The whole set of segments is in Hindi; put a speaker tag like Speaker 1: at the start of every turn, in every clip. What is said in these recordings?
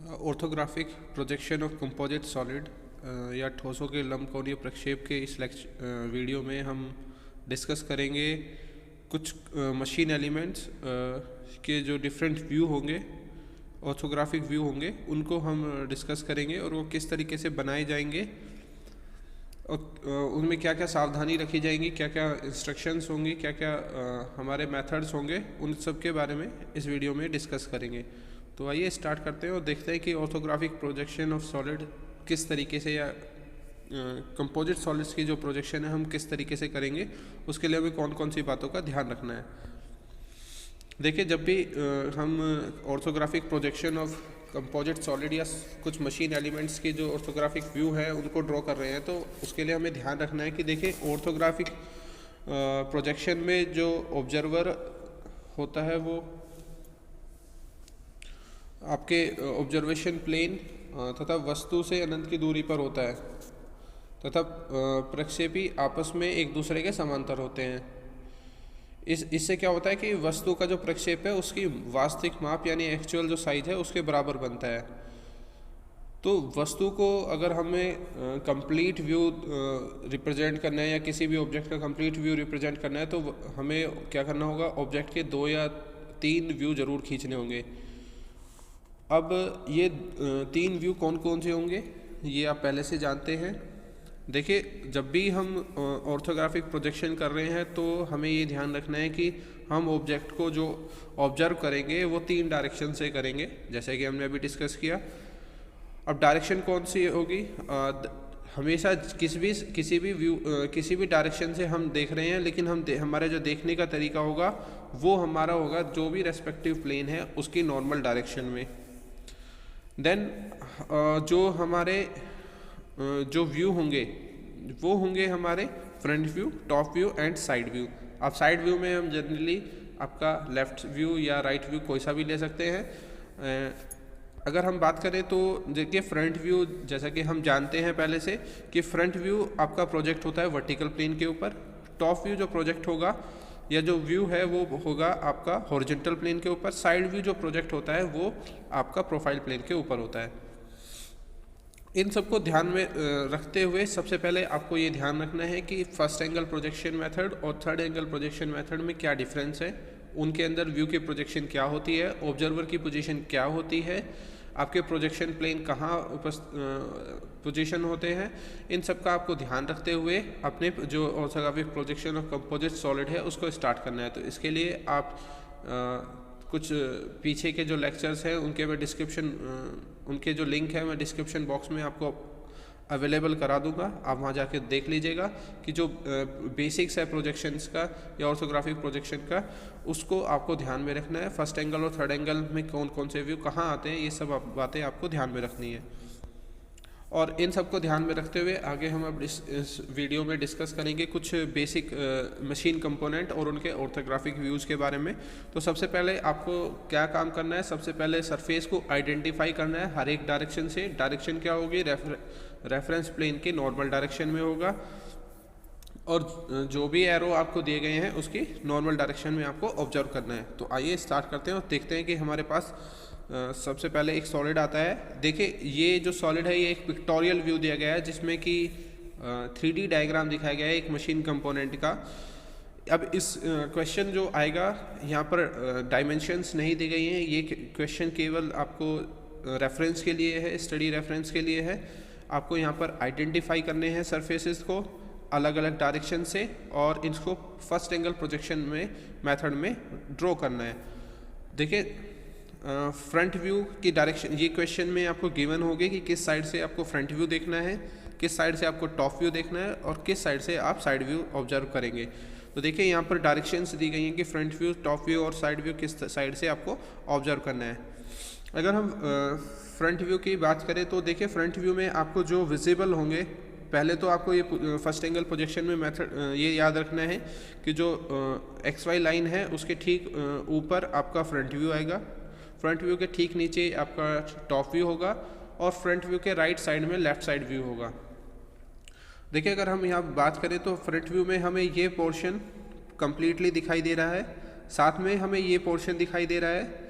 Speaker 1: Orthographic projection of composite solid या ठोसों के लंबकोणीय प्रक्षेप के इस वीडियो में हम डिस्कस करेंगे कुछ मशीन एलिमेंट्स के जो डिफरेंट व्यू होंगे, ऑर्थोग्राफिक व्यू होंगे, उनको हम डिस्कस करेंगे और वो किस तरीके से बनाए जाएंगे और उनमें क्या क्या सावधानी रखी जाएंगी, क्या क्या इंस्ट्रक्शंस होंगी, क्या क्या हमारे मेथड्स होंगे, उन सब के बारे में इस वीडियो में डिस्कस करेंगे। तो आइए स्टार्ट करते हैं और देखते हैं कि ऑर्थोग्राफिक प्रोजेक्शन ऑफ सॉलिड किस तरीके से या कंपोजिट सॉलिड्स की जो प्रोजेक्शन है हम किस तरीके से करेंगे, उसके लिए हमें कौन कौन सी बातों का ध्यान रखना है। देखिए, जब भी हम orthographic projection of composite solid या कुछ मशीन एलिमेंट्स के जो ऑर्थोग्राफिक व्यू है उनको ड्रॉ कर रहे हैं, तो उसके लिए हमें ध्यान रखना है कि देखिए, ऑर्थोग्राफिक प्रोजेक्शन में जो ऑब्जर्वर होता है वो आपके ऑब्जर्वेशन प्लेन तथा वस्तु से अनंत की दूरी पर होता है तथा प्रक्षेपी आपस में एक दूसरे के समांतर होते हैं। इससे क्या होता है कि वस्तु का जो प्रक्षेप है उसकी वास्तविक माप यानी एक्चुअल जो साइज है उसके बराबर बनता है। तो वस्तु को अगर हमें कंप्लीट व्यू रिप्रेजेंट करना है या किसी भी ऑब्जेक्ट का कंप्लीट व्यू रिप्रेजेंट करना है, तो हमें क्या करना होगा, ऑब्जेक्ट के 2 या 3 व्यू जरूर खींचने होंगे। अब ये 3 व्यू कौन कौन से होंगे ये आप पहले से जानते हैं। देखिए, जब भी हम ऑर्थोग्राफिक प्रोजेक्शन कर रहे हैं तो हमें ये ध्यान रखना है कि हम ऑब्जेक्ट को जो ऑब्जर्व करेंगे वो 3 डायरेक्शन से करेंगे, जैसे कि हमने अभी डिस्कस किया। अब डायरेक्शन कौन सी होगी, हमेशा किसी भी डायरेक्शन से हम देख रहे हैं, लेकिन हमारे जो देखने का तरीका होगा वो हमारा होगा जो भी रेस्पेक्टिव प्लेन है उसकी नॉर्मल डायरेक्शन में। देन जो हमारे जो व्यू होंगे वो होंगे हमारे front view, top view and side view. अब साइड व्यू में हम जनरली आपका लेफ्ट व्यू या राइट व्यू कोई सा भी ले सकते हैं। अगर हम बात करें तो देखिए, फ्रंट व्यू जैसा कि हम जानते हैं पहले से कि फ्रंट व्यू आपका प्रोजेक्ट होता है वर्टिकल प्लेन के ऊपर। टॉप व्यू जो प्रोजेक्ट होगा या जो व्यू है वो होगा आपका हॉरिजॉन्टल प्लेन के ऊपर। साइड व्यू जो प्रोजेक्ट होता है वो आपका प्रोफाइल प्लेन के ऊपर होता है। इन सबको ध्यान में रखते हुए सबसे पहले आपको ये ध्यान रखना है कि फर्स्ट एंगल प्रोजेक्शन मेथड और थर्ड एंगल प्रोजेक्शन मेथड में क्या डिफरेंस है, उनके अंदर व्यू की प्रोजेक्शन क्या होती है, ऑब्जर्वर की पोजीशन क्या होती है, आपके प्रोजेक्शन प्लेन कहाँ पोजीशन होते हैं। इन सब का आपको ध्यान रखते हुए अपने जो orthographic projection of composite solid है उसको स्टार्ट करना है। तो इसके लिए आप कुछ पीछे के जो लेक्चर्स हैं उनके मैं उनके जो लिंक है मैं डिस्क्रिप्शन बॉक्स में आपको अवेलेबल करा दूंगा, आप वहाँ जाके देख लीजिएगा कि जो बेसिक्स है प्रोजेक्शंस का या ऑर्थोग्राफिक प्रोजेक्शन का, उसको आपको ध्यान में रखना है। फर्स्ट एंगल और थर्ड एंगल में कौन कौन से व्यू कहाँ आते हैं, ये सब बातें आपको ध्यान में रखनी है। और इन सबको ध्यान में रखते हुए आगे हम अब इस वीडियो में डिस्कस करेंगे कुछ बेसिक मशीन कंपोनेंट और उनके ऑर्थोग्राफिक व्यूज़ के बारे में। तो सबसे पहले आपको क्या काम करना है, सबसे पहले सरफेस को आइडेंटिफाई करना है हर एक डायरेक्शन से। डायरेक्शन क्या होगी, रेफरेंस प्लेन के नॉर्मल डायरेक्शन में होगा और जो भी एरो आपको दिए गए हैं उसकी नॉर्मल डायरेक्शन में आपको ऑब्जर्व करना है। तो आइए स्टार्ट करते हैं और देखते हैं कि हमारे पास सबसे पहले एक सॉलिड आता है। देखिए, ये जो सॉलिड है ये एक पिक्टोरियल व्यू दिया गया है जिसमें कि 3D डायग्राम दिखाया गया है एक मशीन कंपोनेंट का। अब इस क्वेश्चन जो आएगा यहाँ पर डायमेंशंस नहीं दी गई हैं, ये क्वेश्चन केवल आपको रेफरेंस के लिए है, स्टडी रेफरेंस के लिए है। आपको यहाँ पर आइडेंटिफाई करने हैं सरफेसेस को अलग अलग डायरेक्शन से और इसको फर्स्ट एंगल प्रोजेक्शन में मेथड में ड्रॉ करना है। देखिए, फ्रंट व्यू की डायरेक्शन ये क्वेश्चन में आपको गिवन होगी कि किस साइड से आपको फ्रंट व्यू देखना है, किस साइड से आपको टॉप व्यू देखना है और किस साइड से आप साइड व्यू ऑब्जर्व करेंगे। तो देखिए, यहाँ पर डायरेक्शंस दी गई हैं कि फ्रंट व्यू, टॉप व्यू और साइड व्यू किस साइड से आपको ऑब्जर्व करना है। अगर हम फ्रंट व्यू की बात करें तो देखिए, फ्रंट व्यू में आपको जो विजिबल होंगे, पहले तो आपको ये फर्स्ट एंगल प्रोजेक्शन में मेथड ये याद रखना है कि जो XY लाइन है उसके ठीक ऊपर आपका फ्रंट व्यू आएगा, फ्रंट व्यू के ठीक नीचे आपका टॉप व्यू होगा और फ्रंट व्यू के राइट साइड में लेफ्ट साइड व्यू होगा। देखिए, अगर हम यहाँ बात करें तो फ्रंट व्यू में हमें ये पोर्शन कम्प्लीटली दिखाई दे रहा है, साथ में हमें ये पोर्शन दिखाई दे रहा है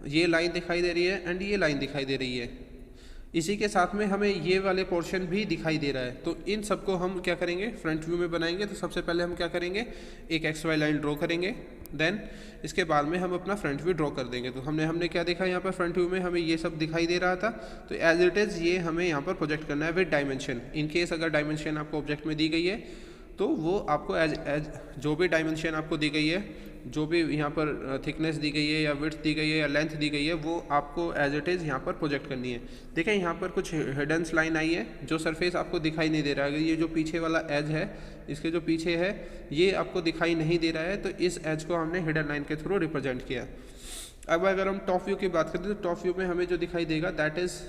Speaker 1: ये लाइन दिखाई दे रही है एंड ये लाइन दिखाई दे रही है। इसी के साथ में हमें ये वाले पोर्शन भी दिखाई दे रहा है। तो इन सबको हम क्या करेंगे, फ्रंट व्यू में बनाएंगे। तो सबसे पहले हम क्या करेंगे, एक XY लाइन ड्रॉ करेंगे, देन इसके बाद में हम अपना फ्रंट व्यू ड्रॉ कर देंगे। तो हमने क्या देखा यहाँ पर, फ्रंट व्यू में हमें ये सब दिखाई दे रहा था। तो एज इट इज़ ये हमें यहाँ पर प्रोजेक्ट करना है विद डायमेंशन। इन केस अगर डायमेंशन आपको ऑब्जेक्ट में दी गई है तो वो आपको एज जो भी डायमेंशन आपको दी गई है, जो भी यहाँ पर थिकनेस दी गई है या विड्थ दी गई है या लेंथ दी गई है, वो आपको एज इट इज़ यहाँ पर प्रोजेक्ट करनी है। देखें यहाँ पर कुछ हिडन लाइन आई है, जो सरफेस आपको दिखाई नहीं दे रहा है। ये जो पीछे वाला एज है, इसके जो पीछे है, ये आपको दिखाई नहीं दे रहा है। तो इस एज को हमने हिडन लाइन के थ्रू रिप्रेजेंट किया। अब अगर हम टॉप व्यू की बात करें तो टॉप व्यू में हमें जो दिखाई देगा दैट इज़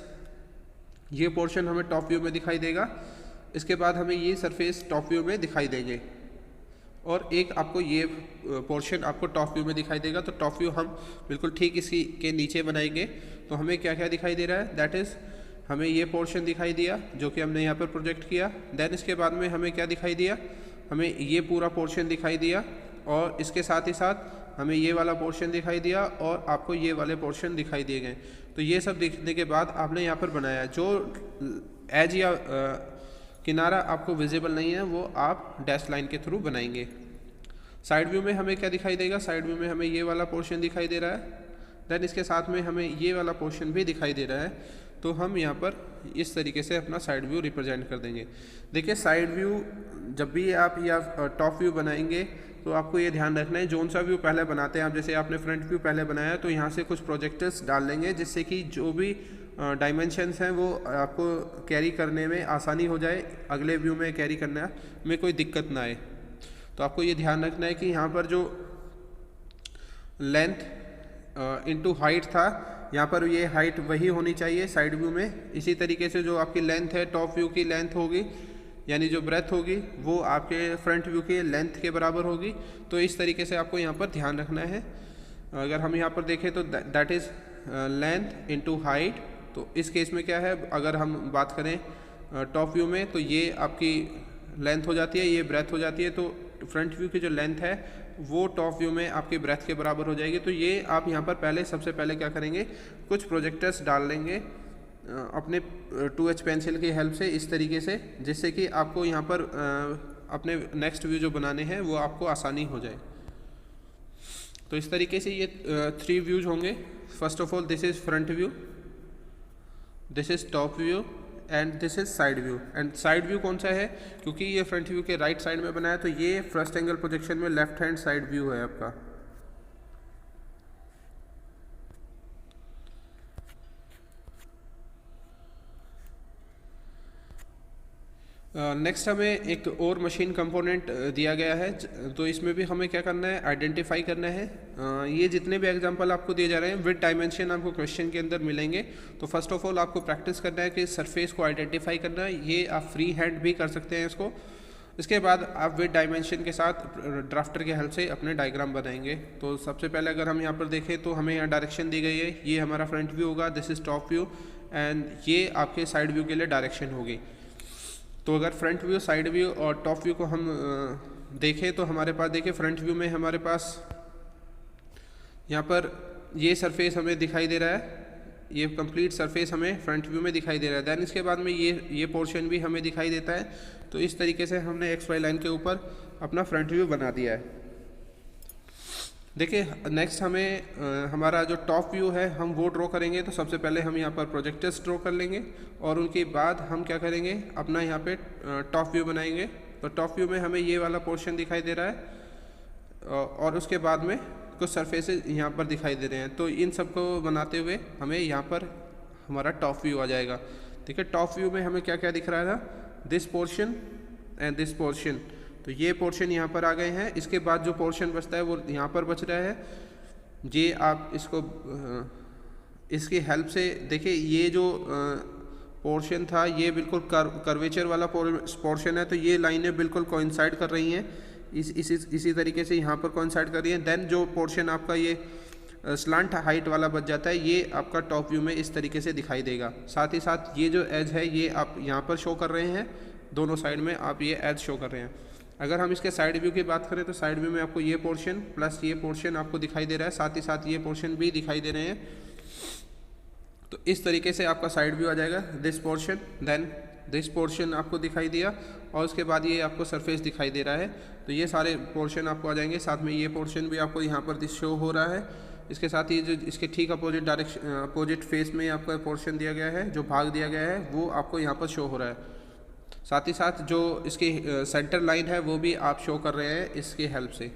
Speaker 1: ये पोर्शन हमें टॉप व्यू में दिखाई देगा। इसके बाद हमें ये सरफेस टॉप व्यू में दिखाई देंगे और एक आपको ये पोर्शन आपको टॉप व्यू में दिखाई देगा। तो टॉप व्यू हम बिल्कुल ठीक इसी के नीचे बनाएंगे। तो हमें क्या क्या दिखाई दे रहा है, दैट इज़ हमें ये पोर्शन दिखाई दिया जो कि हमने यहाँ पर प्रोजेक्ट किया। देन इसके बाद में हमें क्या दिखाई दिया, हमें ये पूरा पोर्शन दिखाई दिया और इसके साथ ही साथ हमें ये वाला पोर्शन दिखाई दिया और आपको ये वाले पोर्शन दिखाई दिए गए। तो ये सब दिखने के बाद आपने यहाँ पर बनाया। जो एज या किनारा आपको विजिबल नहीं है वो आप डैश लाइन के थ्रू बनाएंगे। साइड व्यू में हमें क्या दिखाई देगा, साइड व्यू में हमें ये वाला पोर्शन दिखाई दे रहा है, देन इसके साथ में हमें ये वाला पोर्शन भी दिखाई दे रहा है। तो हम यहाँ पर इस तरीके से अपना साइड व्यू रिप्रेजेंट कर देंगे। देखिए साइड व्यू जब भी आप या टॉप व्यू बनाएंगे तो आपको ये ध्यान रखना है, जोन सा व्यू पहले बनाते हैं आप, जैसे आपने फ्रंट व्यू पहले बनाया तो यहाँ से कुछ प्रोजेक्टर्स डाल लेंगे जिससे कि जो भी डायमेंशंस हैं वो आपको कैरी करने में आसानी हो जाए, अगले व्यू में कैरी करने में कोई दिक्कत ना आए। तो आपको ये ध्यान रखना है कि यहाँ पर जो लेंथ इनटू हाइट था, यहाँ पर ये हाइट वही होनी चाहिए साइड व्यू में। इसी तरीके से जो आपकी लेंथ है टॉप व्यू की लेंथ होगी, यानी जो ब्रेथ होगी वो आपके फ्रंट व्यू के लेंथ के बराबर होगी। तो इस तरीके से आपको यहाँ पर ध्यान रखना है। अगर हम यहाँ पर देखें तो that is length into height. तो इस केस में क्या है, अगर हम बात करें टॉप व्यू में तो ये आपकी लेंथ हो जाती है, ये ब्रेथ हो जाती है। तो फ्रंट व्यू की जो लेंथ है वो टॉप व्यू में आपके ब्रेथ के बराबर हो जाएगी। तो ये आप यहाँ पर सबसे पहले क्या करेंगे, कुछ प्रोजेक्टर्स डाल लेंगे अपने 2H पेंसिल की हेल्प से इस तरीके से, जिससे कि आपको यहाँ पर अपने नेक्स्ट व्यू जो बनाने हैं वो आपको आसानी हो जाए। तो इस तरीके से ये 3 व्यूज होंगे। First of all this is front view, this is top view and this is side view. And side view कौन सा है, क्योंकि ये फ्रंट व्यू के राइट साइड में बनाया तो ये फर्स्ट एंगल प्रोजेक्शन में लेफ्ट हैंड साइड व्यू है आपका। नेक्स्ट हमें एक और मशीन कंपोनेंट दिया गया है। तो इसमें भी हमें क्या करना है, आइडेंटिफाई करना है। ये जितने भी एग्जांपल आपको दिए जा रहे हैं विद डायमेंशन आपको क्वेश्चन के अंदर मिलेंगे। तो फर्स्ट ऑफ ऑल आपको प्रैक्टिस करना है कि सरफेस को आइडेंटिफाई करना है। ये आप फ्री हैंड भी कर सकते हैं इसको। इसके बाद आप विद डायमेंशन के साथ ड्राफ्टर के हेल्प से अपने डायग्राम बनाएंगे। तो सबसे पहले अगर हम यहाँ पर देखें तो हमें यहाँ डायरेक्शन दी गई है, ये हमारा फ्रंट व्यू होगा, this is top view and ये आपके साइड व्यू के लिए डायरेक्शन होगी। तो अगर फ्रंट व्यू, साइड व्यू और टॉप व्यू को हम देखें तो हमारे पास देखिए फ्रंट व्यू में हमारे पास यहाँ पर ये सरफेस हमें दिखाई दे रहा है, ये कंप्लीट सरफेस हमें फ्रंट व्यू में दिखाई दे रहा है। दैन इसके बाद में ये पोर्शन भी हमें दिखाई देता है। तो इस तरीके से हमने XY लाइन के ऊपर अपना फ्रंट व्यू बना दिया है। देखिए नेक्स्ट हमें हमारा जो टॉप व्यू है हम वो ड्रॉ करेंगे। तो सबसे पहले हम यहाँ पर प्रोजेक्टर्स ड्रॉ कर लेंगे और उनके बाद हम क्या करेंगे, अपना यहाँ पे टॉप व्यू बनाएंगे। तो टॉप व्यू में हमें ये वाला पोर्शन दिखाई दे रहा है और उसके बाद में कुछ सरफेसेस यहाँ पर दिखाई दे रहे हैं। तो इन सब को बनाते हुए हमें यहाँ पर हमारा टॉप व्यू आ जाएगा। ठीक है, टॉप व्यू में हमें क्या क्या दिख रहा था, this portion and this portion. तो ये पोर्शन यहाँ पर आ गए हैं। इसके बाद जो पोर्शन बचता है वो यहाँ पर बच रहा है। ये आप इसको इसकी हेल्प से देखिए, ये जो पोर्शन था ये बिल्कुल कर्वेचर वाला पोर्शन है। तो ये लाइनें बिल्कुल कोइंसाइड कर रही हैं, इसी तरीके से यहाँ पर कोइंसाइड कर रही हैं। देन जो पोर्शन आपका ये स्लांट हाइट वाला बच जाता है, ये आपका टॉप व्यू में इस तरीके से दिखाई देगा। साथ ही साथ ये जो एज है ये आप यहाँ पर शो कर रहे हैं, दोनों साइड में आप ये एज शो कर रहे हैं। अगर हम इसके साइड व्यू की बात करें तो साइड व्यू में आपको ये पोर्शन प्लस ये पोर्शन आपको दिखाई दे रहा है, साथ ही साथ ये पोर्शन भी दिखाई दे रहे हैं। तो इस तरीके से आपका साइड व्यू आ जाएगा। This portion, then this portion आपको दिखाई दिया, और उसके बाद ये आपको सरफेस दिखाई दे रहा है। तो ये सारे पोर्शन आपको आ जाएंगे, साथ में ये पोर्शन भी आपको यहाँ पर शो हो रहा है। इसके साथ ही जो इसके ठीक अपोजिट डायरेक्शन अपोजिट फेस में आपका पोर्शन दिया गया है, जो भाग दिया गया है, वो आपको यहाँ पर शो हो रहा है। साथ ही साथ जो इसकी सेंटर लाइन है वो भी आप शो कर रहे हैं इसके हेल्प से।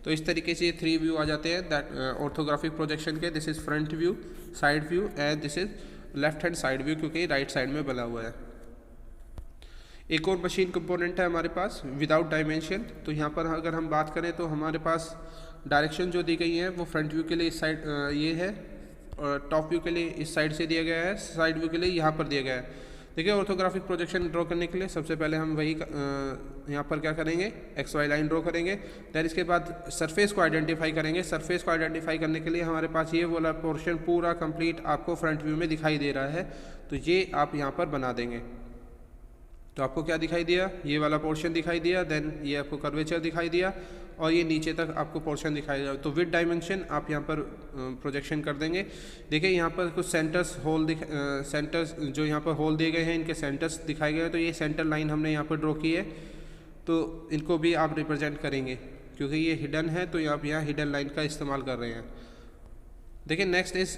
Speaker 1: तो इस तरीके से ये 3 व्यू आ जाते हैं दैट ऑर्थोग्राफिक प्रोजेक्शन के। This is front view, side view and this is left hand side view, क्योंकि राइट साइड में बना हुआ है। एक और मशीन कंपोनेंट है हमारे पास विदाउट डायमेंशन। तो यहाँ पर अगर हम बात करें तो हमारे पास डायरेक्शन जो दी गई है वो फ्रंट व्यू के लिए इस साइड ये है, और टॉप व्यू के लिए इस साइड से दिया गया है, साइड व्यू के लिए यहाँ पर दिया गया है। देखिए ऑर्थोग्राफिक प्रोजेक्शन ड्रॉ करने के लिए सबसे पहले हम वही यहाँ पर क्या करेंगे, XY लाइन ड्रॉ करेंगे। देन इसके बाद सरफेस को आइडेंटिफाई करेंगे। सरफेस को आइडेंटिफाई करने के लिए हमारे पास ये वाला पोर्शन पूरा कंप्लीट आपको फ्रंट व्यू में दिखाई दे रहा है, तो ये आप यहाँ पर बना देंगे। तो आपको क्या दिखाई दिया, ये वाला पोर्शन दिखाई दिया, देन ये आपको कर्वेचर दिखाई दिया, और ये नीचे तक आपको पोर्शन दिखाई दिया। तो विद डायमेंशन आप यहाँ पर प्रोजेक्शन कर देंगे। देखिए यहाँ पर कुछ सेंटर्स होल सेंटर्स जो यहाँ पर होल दिए गए हैं, इनके सेंटर्स दिखाए गए हैं। तो ये सेंटर लाइन हमने यहाँ पर ड्रॉ की है, तो इनको भी आप रिप्रेजेंट करेंगे, क्योंकि ये हिडन है तो आप यहाँ हिडन लाइन का इस्तेमाल कर रहे हैं। देखिए next is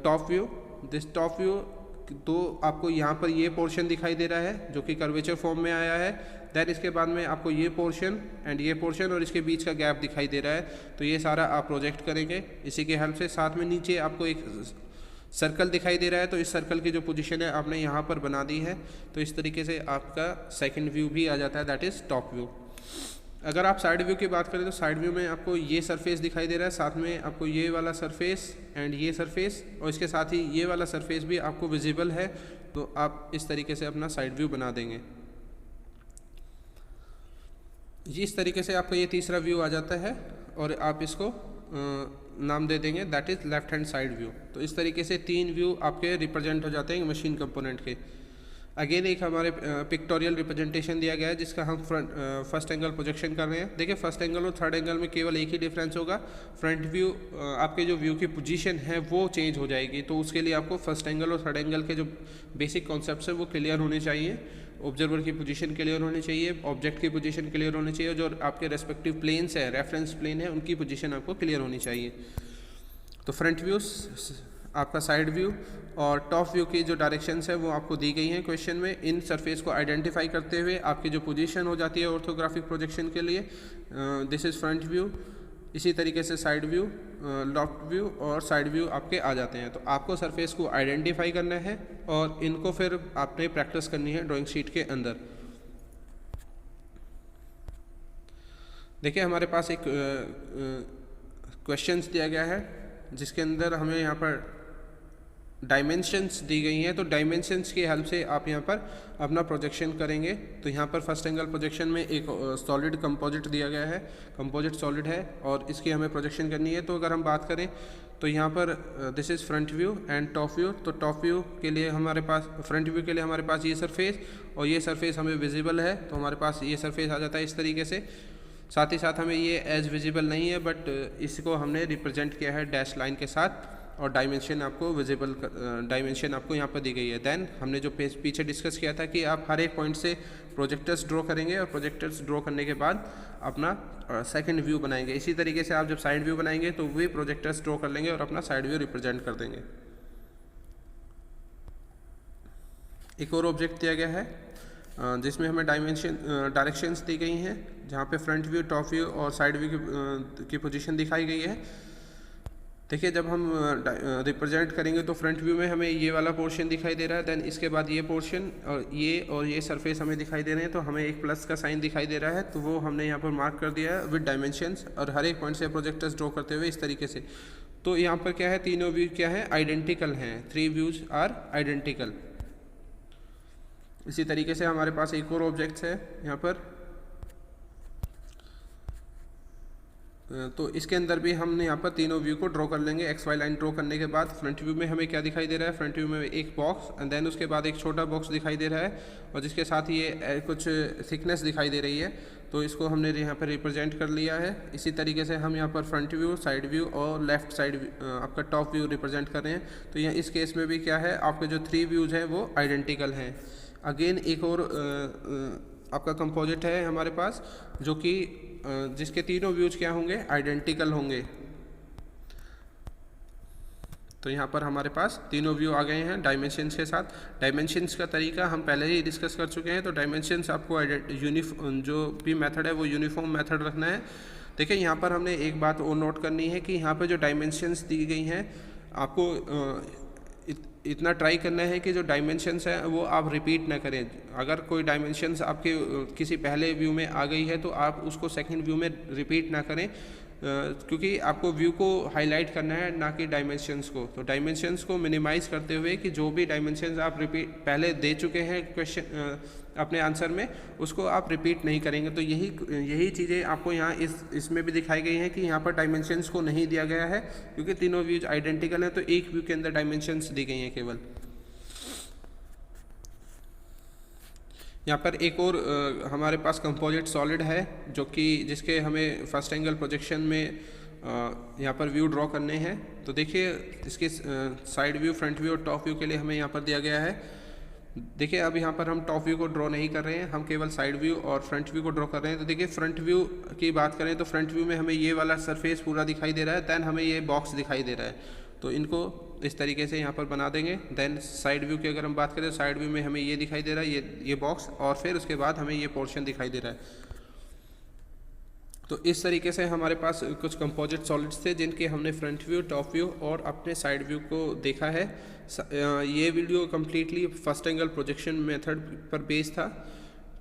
Speaker 1: top view. This top view, तो आपको यहाँ पर ये पोर्शन दिखाई दे रहा है जो कि कर्वेचर फॉर्म में आया है। देन इसके बाद में आपको ये पोर्शन एंड ये पोर्शन और इसके बीच का गैप दिखाई दे रहा है। तो ये सारा आप प्रोजेक्ट करेंगे इसी के हेल्प से। साथ में नीचे आपको एक सर्कल दिखाई दे रहा है, तो इस सर्कल की जो पोजीशन है आपने यहाँ पर बना दी है। तो इस तरीके से आपका सेकंड व्यू भी आ जाता है, दैट इज़ टॉप व्यू। अगर आप साइड व्यू की बात करें तो साइड व्यू में आपको ये सरफेस दिखाई दे रहा है, साथ में आपको ये वाला सरफेस एंड ये सरफेस, और इसके साथ ही ये वाला सरफेस भी आपको विजिबल है। तो आप इस तरीके से अपना साइड व्यू बना देंगे। इस तरीके से आपका ये तीसरा व्यू आ जाता है, और आप इसको नाम दे देंगे that is left hand side view. तो इस तरीके से 3 व्यू आपके रिप्रेजेंट हो जाते हैं मशीन कंपोनेंट के। अगेन एक हमारे पिक्टोरियल रिप्रेजेंटेशन दिया गया है जिसका हम फर्स्ट एंगल प्रोजेक्शन कर रहे हैं। देखिए फर्स्ट एंगल और थर्ड एंगल में केवल एक ही डिफरेंस होगा, फ्रंट व्यू आपके जो व्यू की पोजीशन है वो चेंज हो जाएगी। तो उसके लिए आपको फर्स्ट एंगल और थर्ड एंगल के जो बेसिक कॉन्सेप्ट्स है वो क्लियर होने चाहिए। ऑब्जर्वर की पोजीशन क्लियर होनी चाहिए, ऑब्जेक्ट की पोजीशन क्लियर होनी चाहिए, जो आपके रेस्पेक्टिव प्लेन्स है, रेफरेंस प्लेन है, उनकी पोजीशन आपको क्लियर होनी चाहिए। तो फ्रंट व्यू, आपका साइड व्यू और टॉप व्यू की जो डायरेक्शंस है वो आपको दी गई हैं क्वेश्चन में। इन सरफेस को आइडेंटिफाई करते हुए आपकी जो पोजीशन हो जाती है ऑर्थोग्राफिक प्रोजेक्शन के लिए, दिस इज़ फ्रंट व्यू। इसी तरीके से साइड व्यू, लेफ्ट व्यू और साइड व्यू आपके आ जाते हैं। तो आपको सरफेस को आइडेंटिफाई करना है और इनको फिर आपने प्रैक्टिस करनी है ड्राइंग शीट के अंदर। देखिए हमारे पास एक क्वेश्चंस दिया गया है जिसके अंदर हमें यहाँ पर डायमेंशंस दी गई हैं। तो डायमेंशंस की हेल्प से आप यहाँ पर अपना प्रोजेक्शन करेंगे। तो यहाँ पर फर्स्ट एंगल प्रोजेक्शन में एक सॉलिड कंपोजिट दिया गया है, कंपोजिट सॉलिड है और इसकी हमें प्रोजेक्शन करनी है। तो अगर हम बात करें तो यहाँ पर this is front view and top view. तो टॉप व्यू के लिए हमारे पास, फ्रंट व्यू के लिए हमारे पास ये सरफेस और ये सरफेस हमें विजिबल है, तो हमारे पास ये सरफेस आ जाता है इस तरीके से। साथ ही साथ हमें ये एज विजिबल नहीं है, बट इसको हमने रिप्रेजेंट किया है डैश लाइन के साथ, और डायमेंशन आपको विजिबल डायमेंशन आपको यहाँ पर दी गई है। देन हमने जो पीछे डिस्कस किया था कि आप हर एक पॉइंट से प्रोजेक्टर्स ड्रॉ करेंगे और प्रोजेक्टर्स ड्रॉ करने के बाद अपना सेकंड व्यू बनाएंगे। इसी तरीके से आप जब साइड व्यू बनाएंगे तो वे प्रोजेक्टर्स ड्रॉ कर लेंगे और अपना साइड व्यू रिप्रेजेंट कर देंगे। एक और ऑब्जेक्ट दिया गया है जिसमें हमें डायरेक्शंस दी गई हैं, जहाँ पे फ्रंट व्यू, टॉप व्यू और साइड व्यू की पोजीशन दिखाई गई है। देखिए जब हम रिप्रेजेंट करेंगे तो फ्रंट व्यू में हमें ये वाला पोर्शन दिखाई दे रहा है, देन इसके बाद ये पोर्शन और ये सरफेस हमें दिखाई दे रहे हैं। तो हमें एक प्लस का साइन दिखाई दे रहा है, तो वो हमने यहाँ पर मार्क कर दिया है विद डायमेंशंस, और हर एक पॉइंट से प्रोजेक्टर्स ड्रॉ करते हुए इस तरीके से। तो यहाँ पर क्या है, तीनों व्यू क्या है, आइडेंटिकल हैं, 3 व्यूज आर आइडेंटिकल। इसी तरीके से हमारे पास एक और ऑब्जेक्ट्स है यहाँ पर, तो इसके अंदर भी हमने यहाँ पर तीनों व्यू को ड्रॉ कर लेंगे। एक्स वाई लाइन ड्रॉ करने के बाद फ्रंट व्यू में हमें क्या दिखाई दे रहा है, फ्रंट व्यू में एक बॉक्स एंड देन उसके बाद एक छोटा बॉक्स दिखाई दे रहा है और जिसके साथ ये कुछ थिकनेस दिखाई दे रही है। तो इसको हमने यहाँ पर रिप्रेजेंट कर लिया है। इसी तरीके से हम यहाँ पर फ्रंट व्यू, साइड व्यू और लेफ्ट साइड आपका टॉप व्यू रिप्रेजेंट कर रहे हैं। तो यहाँ इस केस में भी क्या है, आपके जो 3 व्यूज़ हैं वो आइडेंटिकल हैं। अगेन एक और आपका कंपोजिट है हमारे पास, जो कि जिसके तीनों व्यूज क्या होंगे, आइडेंटिकल होंगे। तो यहाँ पर हमारे पास तीनों व्यू आ गए हैं डायमेंशंस के साथ। डायमेंशंस का तरीका हम पहले ही डिस्कस कर चुके हैं। तो डायमेंशंस आपको जो भी मेथड है वो यूनिफॉर्म मेथड रखना है। देखिए यहाँ पर हमने एक बात और नोट करनी है कि यहाँ पर जो डायमेंशंस दी गई हैं, आपको इतना ट्राई करना है कि जो डायमेंशंस है वो आप रिपीट ना करें। अगर कोई डायमेंशंस आपके किसी पहले व्यू में आ गई है तो आप उसको सेकंड व्यू में रिपीट ना करें, क्योंकि आपको व्यू को हाईलाइट करना है ना कि डायमेंशंस को। तो डायमेंशंस को मिनिमाइज़ करते हुए कि जो भी डायमेंशंस आप रिपीट पहले दे चुके हैं क्वेश्चन अपने आंसर में, उसको आप रिपीट नहीं करेंगे। तो यही चीज़ें आपको यहाँ इसमें भी दिखाई गई हैं कि यहाँ पर डायमेंशंस को नहीं दिया गया है, क्योंकि तीनों व्यूज आइडेंटिकल हैं। तो एक व्यू के अंदर डायमेंशंस दी गई हैं केवल। यहाँ पर एक और हमारे पास कंपोजिट सॉलिड है, जो कि जिसके हमें फर्स्ट एंगल प्रोजेक्शन में यहाँ पर व्यू ड्रॉ करने हैं। तो देखिए इसके साइड व्यू, फ्रंट व्यू और टॉप व्यू के लिए हमें यहाँ पर दिया गया है। देखिए अब यहाँ पर हम टॉप व्यू को ड्रॉ नहीं कर रहे हैं, हम केवल साइड व्यू और फ्रंट व्यू को ड्रॉ कर रहे हैं। तो देखिए फ्रंट व्यू की बात करें तो फ्रंट व्यू में हमें ये वाला सरफेस पूरा दिखाई दे रहा है, दैन हमें ये बॉक्स दिखाई दे रहा है। तो इनको इस तरीके से यहाँ पर बना देंगे। देन साइड व्यू की अगर हम बात करें तो साइड व्यू में हमें ये दिखाई दे रहा है, ये बॉक्स, और फिर उसके बाद हमें ये पोर्शन दिखाई दे रहा है। तो इस तरीके से हमारे पास कुछ कंपोजिट सॉलिड्स थे जिनके हमने फ्रंट व्यू, टॉप व्यू और अपने साइड व्यू को देखा है। ये video completely first angle projection method पर बेस्ड था।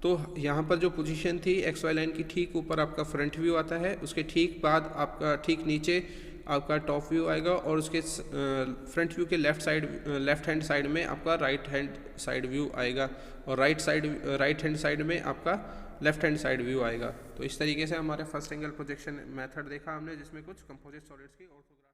Speaker 1: तो यहाँ पर जो पोजीशन थी एक्स वाई लाइन की, ठीक ऊपर आपका फ्रंट व्यू आता है, उसके ठीक बाद आपका ठीक नीचे आपका टॉप व्यू आएगा और उसके फ्रंट व्यू के लेफ्ट हैंड साइड में आपका राइट हैंड साइड व्यू आएगा और राइट हैंड साइड में आपका लेफ्ट हैंड साइड व्यू आएगा। तो इस तरीके से हमारे फर्स्ट एंगल प्रोजेक्शन मेथड देखा हमने, जिसमें कुछ कंपोजिट सॉलिड्स की ऑर्थोग्राफी